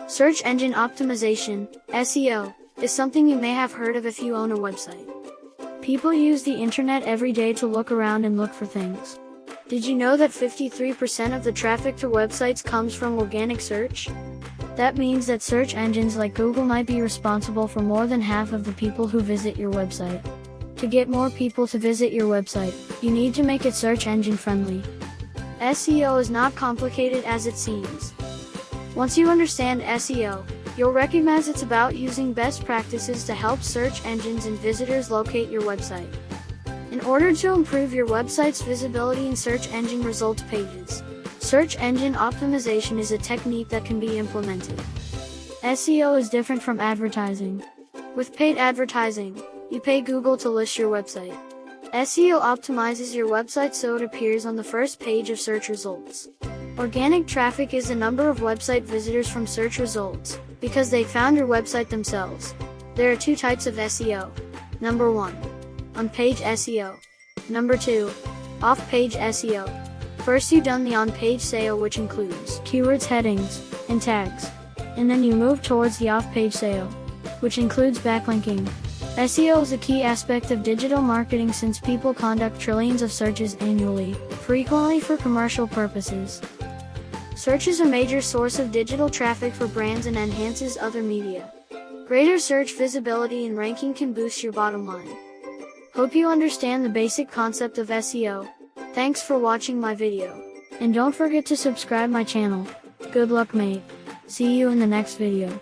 Search engine optimization, SEO, is something you may have heard of if you own a website. People use the internet every day to look around and look for things. Did you know that 53% of the traffic to websites comes from organic search? That means that search engines like Google might be responsible for more than half of the people who visit your website. To get more people to visit your website, you need to make it search engine friendly. SEO is not complicated as it seems. Once you understand SEO, you'll recognize it's about using best practices to help search engines and visitors locate your website. In order to improve your website's visibility in search engine results pages, search engine optimization is a technique that can be implemented. SEO is different from advertising. With paid advertising, you pay Google to list your website. SEO optimizes your website so it appears on the first page of search results. Organic traffic is the number of website visitors from search results, because they found your website themselves. There are two types of SEO. Number 1. On-page SEO. Number 2. Off-page SEO. First you done the on-page SEO, which includes keywords, headings, and tags. And then you move towards the off-page SEO, which includes backlinking. SEO is a key aspect of digital marketing since people conduct trillions of searches annually, frequently for commercial purposes. Search is a major source of digital traffic for brands and enhances other media. Greater search visibility and ranking can boost your bottom line. Hope you understand the basic concept of SEO. Thanks for watching my video. And don't forget to subscribe my channel. Good luck, mate. See you in the next video.